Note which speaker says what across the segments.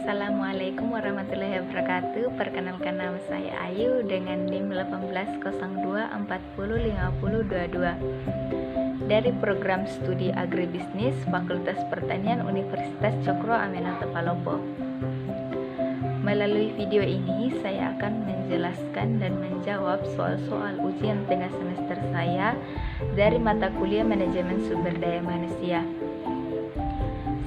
Speaker 1: Assalamualaikum warahmatullahi wabarakatuh. Perkenalkan, nama saya Ayu dengan NIM 1802405022 dari program studi agribisnis Fakultas Pertanian Universitas Cokro Aminoto Palopo. Melalui video ini saya akan menjelaskan dan menjawab soal-soal ujian tengah semester saya dari mata kuliah Manajemen Sumber Daya Manusia.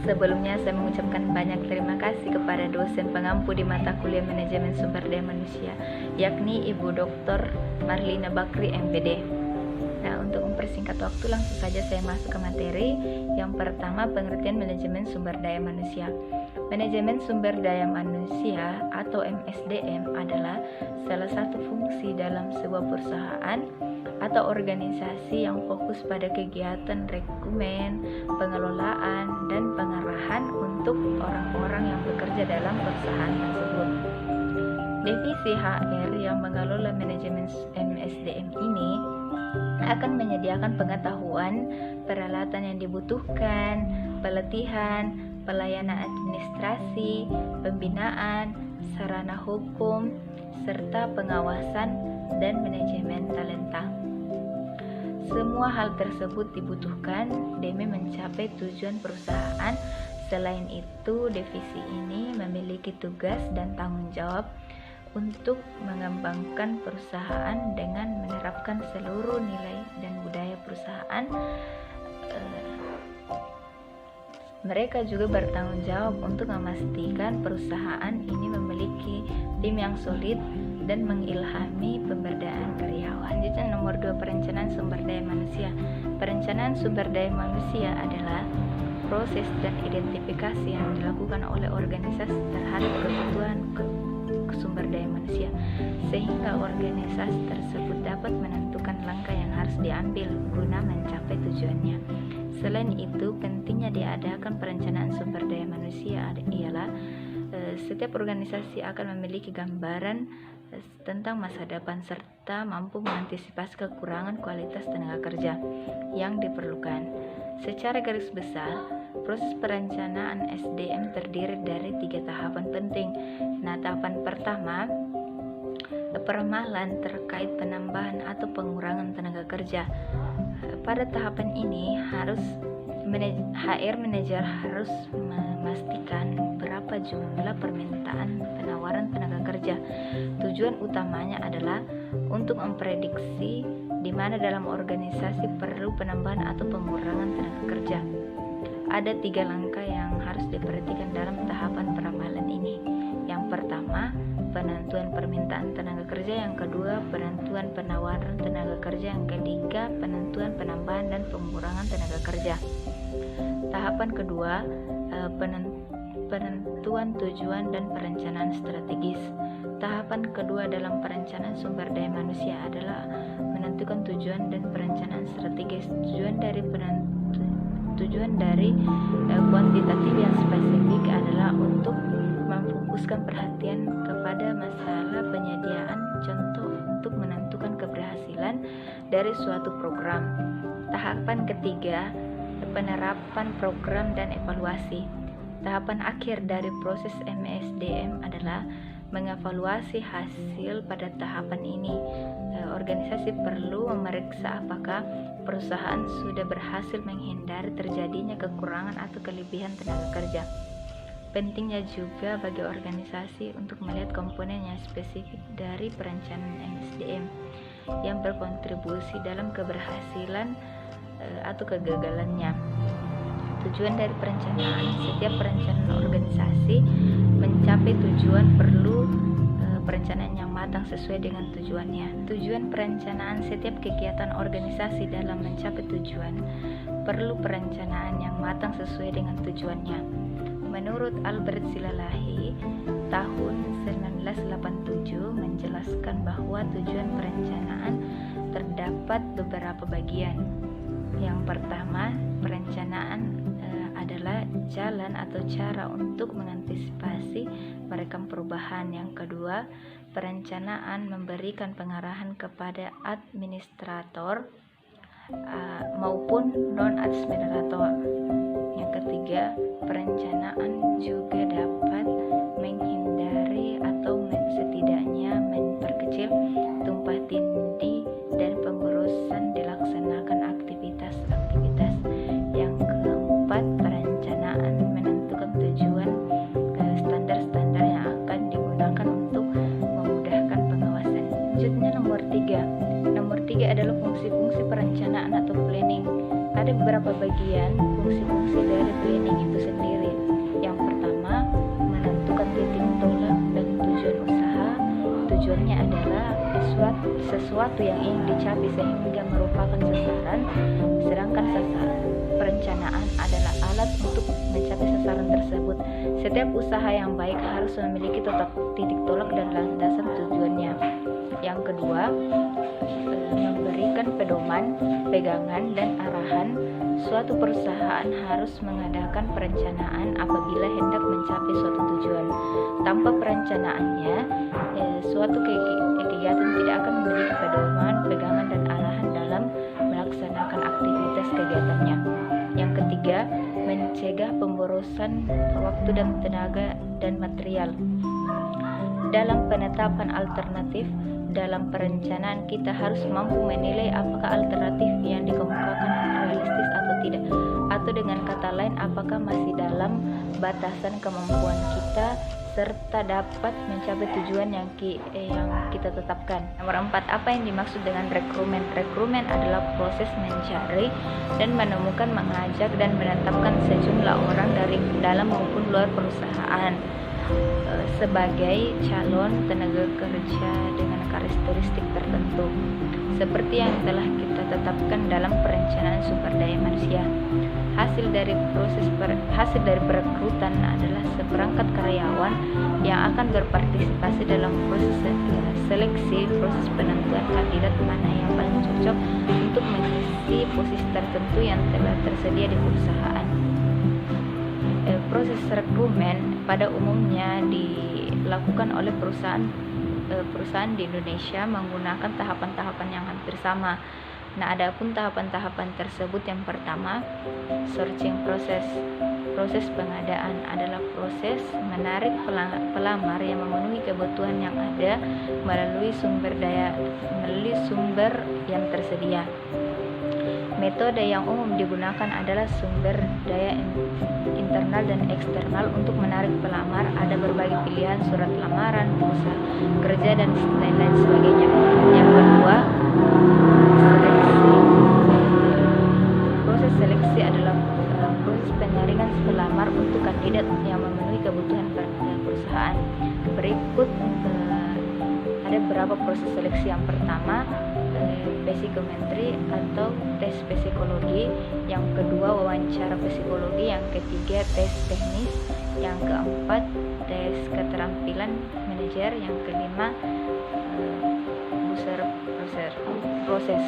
Speaker 1: Sebelumnya saya mengucapkan banyak terima kasih kepada dosen pengampu di mata kuliah Manajemen Sumber Daya Manusia, yakni Ibu Dr. Marlina Bakri MPD. Nah, untuk mempersingkat waktu langsung saja saya masuk ke materi. Yang pertama, pengertian manajemen sumber daya manusia. Manajemen sumber daya manusia atau MSDM adalah salah satu fungsi dalam sebuah perusahaan atau organisasi yang fokus pada kegiatan rekrutmen, pengelolaan, dan pengarahan untuk orang-orang yang bekerja dalam perusahaan tersebut. Divisi HR yang mengelola manajemen MSDM ini akan menyediakan pengetahuan, peralatan yang dibutuhkan, pelatihan, pelayanan administrasi, pembinaan, sarana hukum, serta pengawasan dan manajemen talenta. Semua hal tersebut dibutuhkan demi mencapai tujuan perusahaan. Selain itu, divisi ini memiliki tugas dan tanggung jawab untuk mengembangkan perusahaan dengan menerapkan seluruh nilai dan budaya perusahaan. Mereka juga bertanggung jawab untuk memastikan perusahaan ini memiliki tim yang solid dan mengilhami pemberdayaan karyawan. Jadi nomor 2, perencanaan sumber daya manusia. Perencanaan sumber daya manusia adalah proses dan identifikasi yang dilakukan oleh organisasi terhadap kebutuhan sumber daya manusia, sehingga organisasi tersebut dapat menentukan langkah yang harus diambil guna mencapai tujuannya. Selain itu, pentingnya diadakan perencanaan sumber daya manusia ialah setiap organisasi akan memiliki gambaran tentang masa depan serta mampu mengantisipasi kekurangan kualitas tenaga kerja yang diperlukan. Secara garis besar, proses perencanaan SDM terdiri dari 3 tahapan penting. Nah, tahapan pertama, peramalan terkait penambahan atau pengurangan tenaga kerja. Pada tahapan ini HR manajer harus memastikan berapa jumlah permintaan penawaran tenaga kerja. Tujuan utamanya adalah untuk memprediksi di mana dalam organisasi perlu penambahan atau pengurangan tenaga kerja. Ada 3 langkah yang harus diperhatikan dalam tahapan peramalan ini. Yang pertama, penentuan permintaan tenaga kerja. Yang kedua, penentuan penawaran tenaga kerja. Yang ketiga, penentuan penambahan dan pengurangan tenaga kerja. Tahapan kedua, penentuan tujuan dan perencanaan strategis. Tahapan kedua dalam perencanaan sumber daya manusia adalah menentukan tujuan dan perencanaan strategis. Tujuan dari kuantitatif yang spesifik adalah untuk memfokuskan perhatian kepada masalah penyediaan, contoh untuk menentukan keberhasilan dari suatu program. Tahapan ketiga, penerapan program dan evaluasi. Tahapan akhir dari proses MSDM adalah mengevaluasi hasil. Pada tahapan ini, organisasi perlu memeriksa apakah perusahaan sudah berhasil menghindari terjadinya kekurangan atau kelebihan tenaga kerja. Pentingnya juga bagi organisasi untuk melihat komponen yang spesifik dari perencanaan MSDM yang berkontribusi dalam keberhasilan atau kegagalannya. Tujuan dari perencanaan. Setiap perencanaan organisasi mencapai tujuan perlu perencanaan yang matang sesuai dengan tujuannya. Tujuan perencanaan. Setiap kegiatan organisasi dalam mencapai tujuan perlu perencanaan yang matang sesuai dengan tujuannya. Menurut Albert Szilalahi tahun 1987 menjelaskan bahwa tujuan perencanaan terdapat beberapa bagian. Yang pertama, perencanaan adalah jalan atau cara untuk mengantisipasi merekam perubahan. Yang kedua, perencanaan memberikan pengarahan kepada administrator maupun non-administrator. Yang ketiga, perencanaan juga dapat menghindari atau setidaknya memperkecil tumpah tindih dan pemborosan dilaksanakan aktivitas-aktivitas. Yang keempat, perencanaan menentukan tujuan, standar-standar yang akan digunakan untuk memudahkan pengawasan. Selanjutnya nomor tiga adalah fungsi-fungsi perencanaan atau planning. Ada beberapa bagian fungsi-fungsi dari planning itu sendiri. Yang pertama, menentukan titik tolak dan tujuan usaha. Tujuannya adalah sesuatu yang ingin dicapai sehingga merupakan sasaran, sedangkan perencanaan adalah alat untuk mencapai sasaran tersebut. Setiap usaha yang baik harus memiliki titik tolak dan landasan tujuannya. Yang kedua, memberikan pedoman, pegangan, dan arahan. Suatu perusahaan harus mengadakan perencanaan apabila hendak mencapai suatu tujuan. Tanpa perencanaannya, suatu kegiatan tidak akan memiliki pedoman, pegangan, dan arahan dalam melaksanakan aktivitas kegiatannya. Yang ketiga, mencegah pemborosan waktu dan tenaga dan material. Dalam penetapan alternatif, dalam perencanaan kita harus mampu menilai apakah alternatif yang dikemukakan realistis atau tidak, atau dengan kata lain apakah masih dalam batasan kemampuan kita serta dapat mencapai tujuan yang kita tetapkan. Nomor 4, apa yang dimaksud dengan rekrumen? Rekrumen adalah proses mencari dan menemukan, mengajak dan menetapkan sejumlah orang dari dalam maupun luar perusahaan sebagai calon tenaga kerja dengan karakteristik tertentu seperti yang telah kita tetapkan dalam perencanaan sumber daya manusia. Hasil dari perekrutan adalah seperangkat karyawan yang akan berpartisipasi dalam proses seleksi, proses penentuan kandidat mana yang paling cocok untuk mengisi posisi tertentu yang telah tersedia di perusahaan. Proses rekrumen pada umumnya dilakukan oleh perusahaan di Indonesia menggunakan tahapan-tahapan yang hampir sama. Nah, adapun tahapan-tahapan tersebut, yang pertama, searching process. Proses pengadaan adalah proses menarik pelamar yang memenuhi kebutuhan yang ada melalui sumber yang tersedia. Metode yang umum digunakan adalah sumber daya internal dan eksternal untuk menarik pelamar. Ada berbagai pilihan, surat lamaran, bursa kerja, dan lain-lain sebagainya. Yang kedua, seleksi. Proses seleksi adalah proses penyaringan pelamar untuk kandidat yang memenuhi kebutuhan perusahaan. Berikut ada beberapa proses seleksi. Yang pertama, psikometri atau tes psikologi. Yang kedua, wawancara psikologi. Yang ketiga, tes teknis. Yang keempat, tes keterampilan manajer. Yang kelima, proses.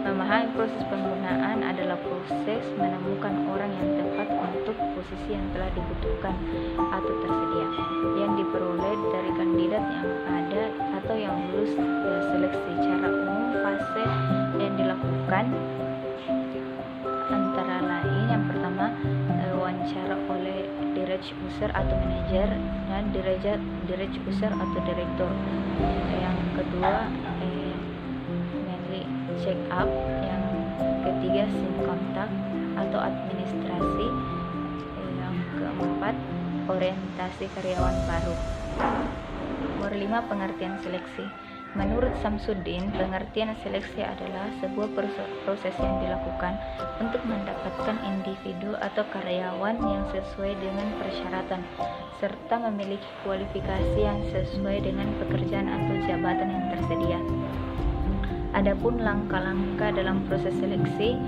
Speaker 1: Memahami proses penggunaan adalah proses menemukan orang yang tepat untuk posisi yang telah dibutuhkan atau tersedia, yang diperoleh dari kandidat yang ada atau yang lulus seleksi. Cara umum fase yang dilakukan antara lain, yang pertama, wawancara oleh direct user atau manajer dan direct user atau direktur. Yang kedua, check up. Yang ketiga, sim kontak atau administrasi. Yang keempat, orientasi karyawan baru. Nomor 5, pengertian seleksi. Menurut Samsudin, pengertian seleksi adalah sebuah proses yang dilakukan untuk mendapatkan individu atau karyawan yang sesuai dengan persyaratan serta memiliki kualifikasi yang sesuai dengan pekerjaan atau jabatan yang tersedia. Adapun langkah-langkah dalam proses seleksi,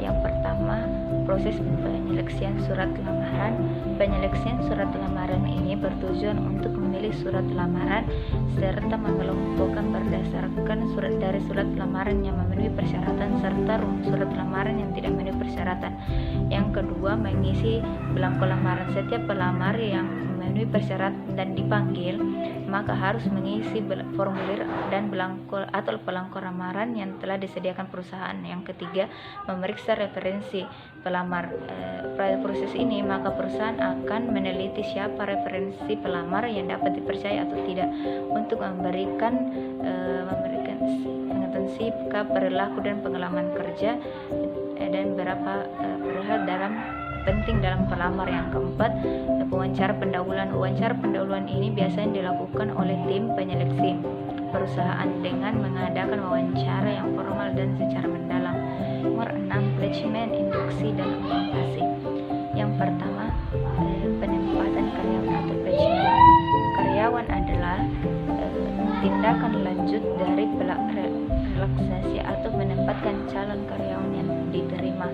Speaker 1: yang pertama, proses penyeleksian surat lamaran. Penyeleksian surat lamaran ini bertujuan untuk memilih surat lamaran serta mengelompokkan berdasarkan surat lamaran yang memenuhi persyaratan serta surat lamaran yang tidak memenuhi persyaratan. Yang kedua, mengisi belangko lamaran. Setiap pelamar yang memenuhi persyaratan dan dipanggil, maka harus mengisi formulir dan belangko atau pelangko lamaran yang telah disediakan perusahaan. Yang ketiga, memeriksa referensi pelamar. Pada proses ini, maka perusahaan akan meneliti siapa referensi pelamar yang dapat dipercaya atau tidak untuk memberikan pengetahuan sikap, perilaku dan pengalaman kerja dan beberapa perihal penting dalam pelamar. Yang keempat, wawancara pendahuluan. Wawancara pendahuluan ini biasanya dilakukan oleh tim penyeleksi perusahaan dengan mengadakan wawancara yang formal dan secara mendalam. Nomor 6, placement, induksi dan orientasi. Yang pertama, penempatan karyawan atau placement. Karyawan adalah tindakan lanjut dari relaksasi atau menempatkan calon karyawan yang diterima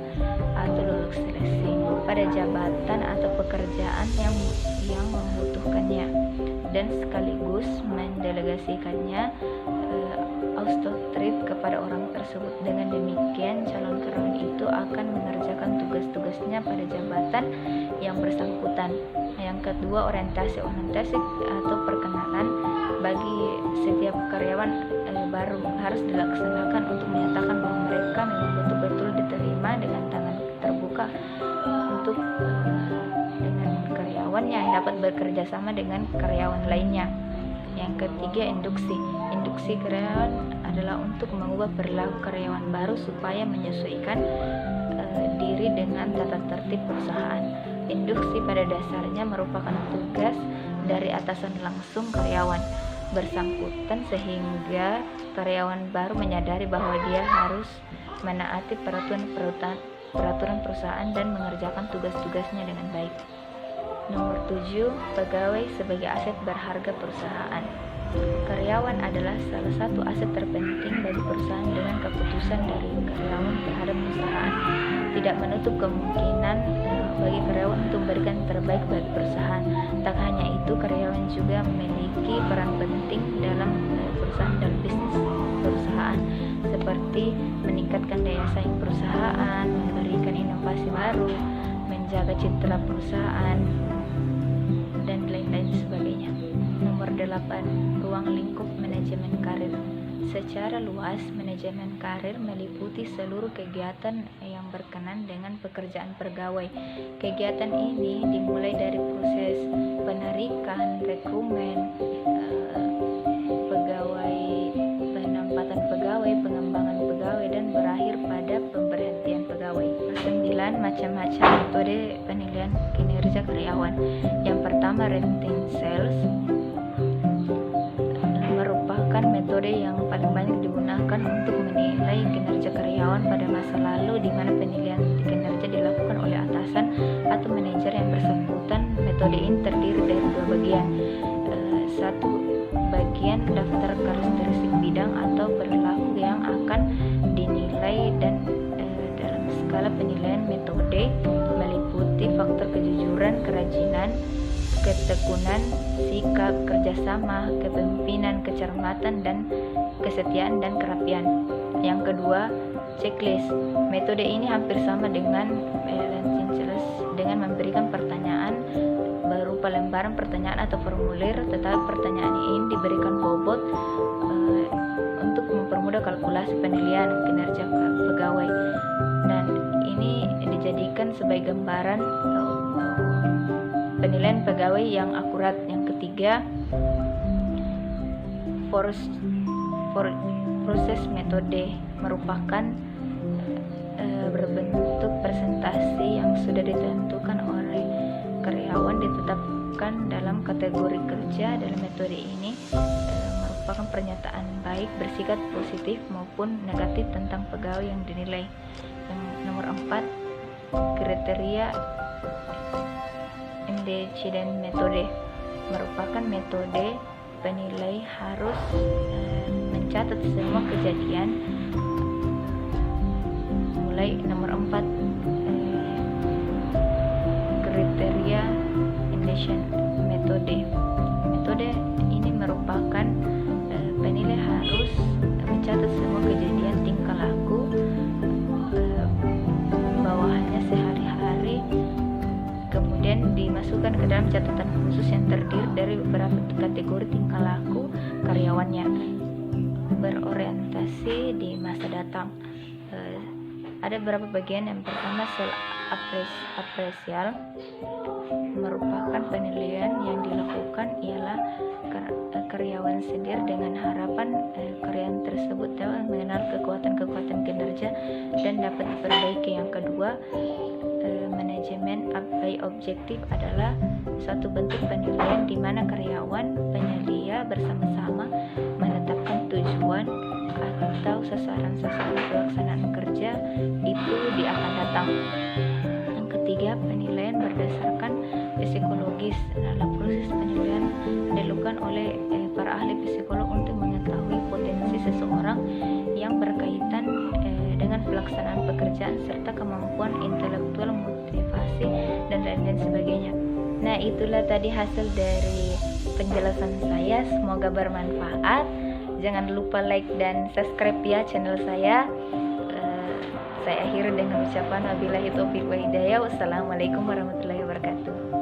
Speaker 1: atau lulus seleksi pada jabatan atau pekerjaan yang membutuhkannya dan sekaligus mendelegasikannya authoritatif kepada orang tersebut. Dengan demikian, calon karyawan itu akan mengerjakan tugas-tugasnya pada jabatan yang bersangkutan. Yang kedua, orientasi atau perkenalan bagi setiap karyawan baru harus dilaksanakan untuk menyatakan bahwa mereka memang betul-betul diterima dengan tangan terbuka untuk dengan karyawannya yang dapat bekerja sama dengan karyawan lainnya. Yang ketiga, induksi karyawan adalah untuk mengubah perilaku karyawan baru supaya menyesuaikan diri dengan tata tertib perusahaan. Induksi pada dasarnya merupakan tugas dari atasan langsung karyawan bersangkutan sehingga karyawan baru menyadari bahwa dia harus menaati peraturan perusahaan dan mengerjakan tugas-tugasnya dengan baik. Nomor 7, pegawai sebagai aset berharga perusahaan. Karyawan adalah salah satu aset terpenting bagi perusahaan dengan keputusan dari karyawan terhadap perusahaan tidak menutup kemungkinan bagi karyawan untuk memberikan terbaik bagi perusahaan. Tak hanya itu, karyawan juga memiliki peran penting dalam perusahaan dan bisnis perusahaan seperti meningkatkan daya saing perusahaan, memberikan inovasi baru, menjaga citra perusahaan, dan lain-lain sebagainya. Nomor 8, ruang lingkup manajemen karir. Secara luas, manajemen karir meliputi seluruh kegiatan yang berkenaan dengan pekerjaan pegawai. Kegiatan ini dimulai dari proses penarikan, rekrutmen pegawai, penempatan pegawai, pengembangan pegawai, dan berakhir pada pemberhentian pegawai. 9, macam-macam metode penilaian kinerja karyawan. Yang pertama, rating sales merupakan metode yang paling banyak digunakan untuk menilai kinerja karyawan pada masa lalu, di mana penilaian kinerja dilakukan oleh atasan atau manajer yang bersangkutan. Metode ini terdiri dari 2 bagian. Satu bagian daftar karakteristik bidang atau perilaku yang akan dinilai, dan dalam skala penilaian metode meliputi faktor kejujuran, kerajinan, ketekunan, sikap, kerjasama, kepemimpinan, kecermatan, dan kesetiaan dan kerapian. Yang kedua, checklist. Metode ini hampir sama dengan dengan memberikan pertanyaan berupa lembaran pertanyaan atau formulir, tetapi pertanyaan ini diberikan bobot untuk mempermudah kalkulasi penilaian kinerja pegawai, dan ini dijadikan sebagai gambaran penilaian pegawai yang akurat. Yang ketiga, proses metode merupakan berbentuk presentasi yang sudah ditentukan oleh karyawan, ditetapkan dalam kategori kerja. Dalam metode ini merupakan pernyataan baik bersifat positif maupun negatif tentang pegawai yang dinilai. Yang nomor 4, kriteria antecedent metode merupakan metode penilai harus mencatat semua kejadian. Mulai nomor 4, kriteria antecedent metode. Metode ini merupakan penilai harus mencatat semua kejadian tingkah laku bawahannya sehari-hari, kemudian dimasukkan ke dalam catatan khusus yang dari beberapa kategori tingkah laku karyawannya. Berorientasi di masa datang. Ada beberapa bagian. Yang pertama, soal apresial merupakan penilaian yang dilakukan ialah karyawan sendiri dengan harapan karyawan tersebut dapat mengenal kekuatan kinerja dan dapat diperbaiki. Yang kedua, manajemen objektif adalah suatu bentuk penilaian di mana karyawan penyedia bersama-sama menetapkan tujuan atau sasaran-sasaran pelaksanaan kerja itu di akan datang. Yang ketiga, penilaian berdasarkan psikologis. Dalam proses penilaian dilakukan oleh para ahli psikolog untuk mengetahui potensi seseorang yang berkaitan dengan pelaksanaan pekerjaan serta kemampuan intelektual, motivasi, dan lain-lain sebagainya. Nah, itulah tadi hasil dari penjelasan saya. Semoga bermanfaat. Jangan lupa like dan subscribe ya channel saya. Saya akhiri dengan ucapan wabillahi taufiq wa hidayah. Wassalamualaikum warahmatullahi wabarakatuh.